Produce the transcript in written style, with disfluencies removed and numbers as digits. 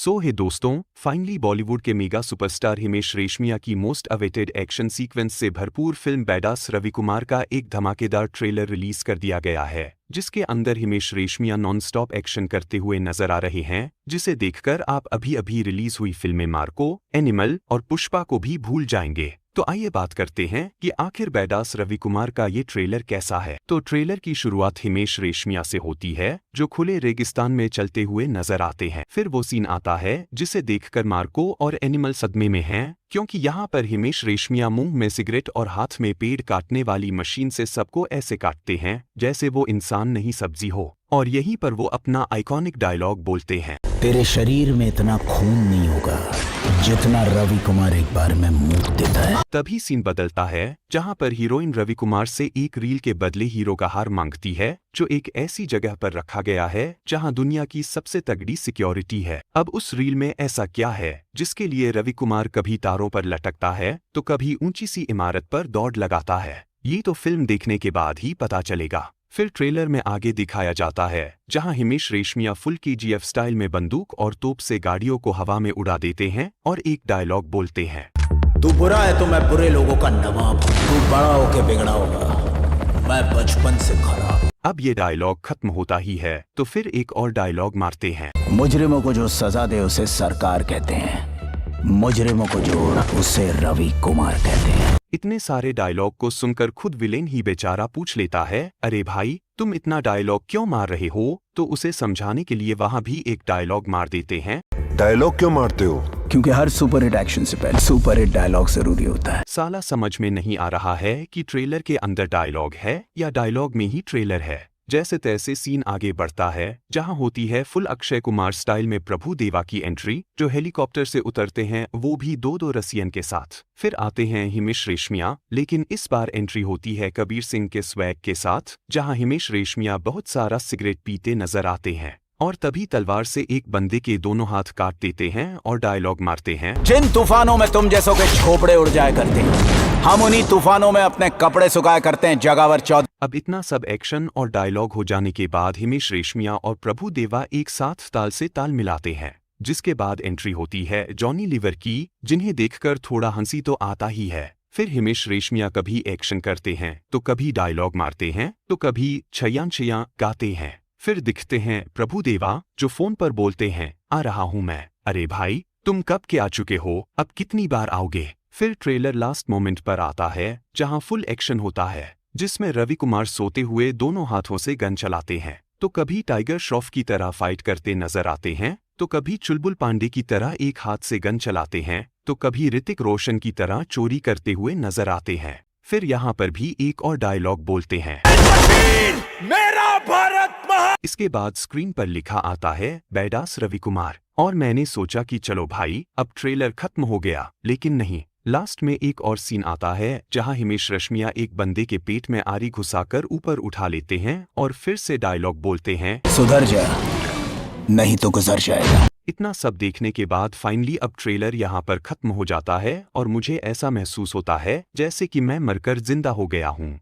सो है दोस्तों, फाइनली बॉलीवुड के मेगा सुपरस्टार हिमेश रेशमिया की मोस्ट अवेटेड एक्शन सीक्वेंस से भरपूर फिल्म बैडास रवि कुमार का एक धमाकेदार ट्रेलर रिलीज कर दिया गया है, जिसके अंदर हिमेश रेशमिया नॉन-स्टॉप एक्शन करते हुए नजर आ रहे हैं, जिसे देखकर आप अभी रिलीज हुई फिल्में मार्को, एनिमल और पुष्पा को भी भूल जाएंगे। तो आइए बात करते हैं कि आखिर बैडास रवि कुमार का ये ट्रेलर कैसा है। तो ट्रेलर की शुरुआत हिमेश रेशमिया से होती है, जो खुले रेगिस्तान में चलते हुए नजर आते हैं। फिर वो सीन आता है जिसे देखकर मार्को और एनिमल सदमे में हैं, क्योंकि यहाँ पर हिमेश रेशमिया मुंह में सिगरेट और हाथ में पेड़ काटने वाली मशीन से सबको ऐसे काटते हैं जैसे वो इंसान नहीं सब्जी हो, और यहीं पर वो अपना आइकॉनिक डायलॉग बोलते हैं, तेरे शरीर में इतना खून नहीं होगा जितना रवि कुमार एक बार में मूत देता है। तभी सीन बदलता है जहां पर हीरोइन रवि कुमार से एक रील के बदले हीरो का हार मांगती है, जो एक ऐसी जगह पर रखा गया है जहां दुनिया की सबसे तगड़ी सिक्योरिटी है। अब उस रील में ऐसा क्या है जिसके लिए रवि कुमार कभी तारों पर लटकता है तो कभी ऊंची सी इमारत पर दौड़ लगाता है? ये तो फिल्म देखने के बाद ही पता चलेगा। फिर ट्रेलर में आगे दिखाया जाता है जहां Himesh Reshammiya full KGF style में बंदूक और तोप से गाड़ियों को हवा में उड़ा देते हैं और एक डायलॉग बोलते हैं, तू बुरा है तो मैं बुरे लोगों का नवाब हूं। तू बड़ा होके बिगड़ा होगा, मैं बचपन से खराब। अब ये डायलॉग खत्म होता ही है तो फिर एक और डायलॉग मारते हैं, मुजरिमों को जो सजा दे उसे सरकार कहते हैं, मुजरिमों को जोड़ उसे रवि कुमार कहते हैं। इतने सारे डायलॉग को सुनकर खुद विलेन ही बेचारा पूछ लेता है, अरे भाई तुम इतना डायलॉग क्यों मार रहे हो? तो उसे समझाने के लिए वहां भी एक डायलॉग मार देते हैं, डायलॉग क्यों मारते हो? क्योंकि हर सुपरहिट एक्शन से पहले सुपरहिट डायलॉग जरूरी होता है। साला समझ में नहीं आ रहा है कि ट्रेलर के अंदर डायलॉग है या डायलॉग में ही ट्रेलर है। जैसे तैसे सीन आगे बढ़ता है जहां होती है फुल अक्षय कुमार स्टाइल में प्रभु देवा की एंट्री, जो हेलीकॉप्टर से उतरते हैं, वो भी दो रसियन के साथ। फिर आते हैं हिमेश रेशमिया, लेकिन इस बार एंट्री होती है कबीर सिंह के स्वैग के साथ, जहां हिमेश रेशमिया बहुत सारा सिगरेट पीते नजर आते हैं और तभी तलवार से एक बंदे के दोनों हाथ काट देते हैं और डायलॉग मारते हैं, जिन तूफानों में तुम जैसों के झोपड़े उड़ जाया करते हैं, हम उन्हीं तूफानों में अपने कपड़े सुखाया करते हैं जगावर चौधरी। अब इतना सब एक्शन और डायलॉग हो जाने के बाद हिमेश रेशमिया और प्रभु देवा एक साथ ताल से ताल मिलाते हैं, जिसके बाद एंट्री होती है जॉनी लीवर की, जिन्हें देखकर थोड़ा हंसी तो आता ही है। फिर हिमेश रेशमिया कभी एक्शन करते हैं तो कभी डायलॉग मारते हैं तो कभी छैया गाते हैं। फिर दिखते हैं प्रभु देवा, जो फोन पर बोलते हैं, आ रहा हूं मैं। अरे भाई तुम कब के आ चुके हो, अब कितनी बार आओगे? फिर ट्रेलर लास्ट मोमेंट पर आता है जहां फुल एक्शन होता है, जिसमें रवि कुमार सोते हुए दोनों हाथों से गन चलाते हैं, तो कभी टाइगर श्रॉफ की तरह फाइट करते नजर आते हैं, तो कभी चुलबुल पांडे की तरह एक हाथ से गन चलाते हैं, तो कभी ऋतिक रोशन की तरह चोरी करते हुए नजर आते हैं। फिर यहाँ पर भी एक और डायलॉग बोलते हैं, मेरा भारत महान। इसके बाद स्क्रीन पर लिखा आता है बैडास रवि कुमार, और मैंने सोचा कि चलो भाई अब ट्रेलर खत्म हो गया, लेकिन नहीं। लास्ट में एक और सीन आता है जहां हिमेश रेशमिया एक बंदे के पेट में आरी घुसाकर ऊपर उठा लेते हैं और फिर से डायलॉग बोलते हैं, सुधर जा नहीं तो गुजर जाएगा। इतना सब देखने के बाद फाइनली अब ट्रेलर यहाँ पर खत्म हो जाता है और मुझे ऐसा महसूस होता है जैसे कि मैं मरकर जिंदा हो गया हूँ।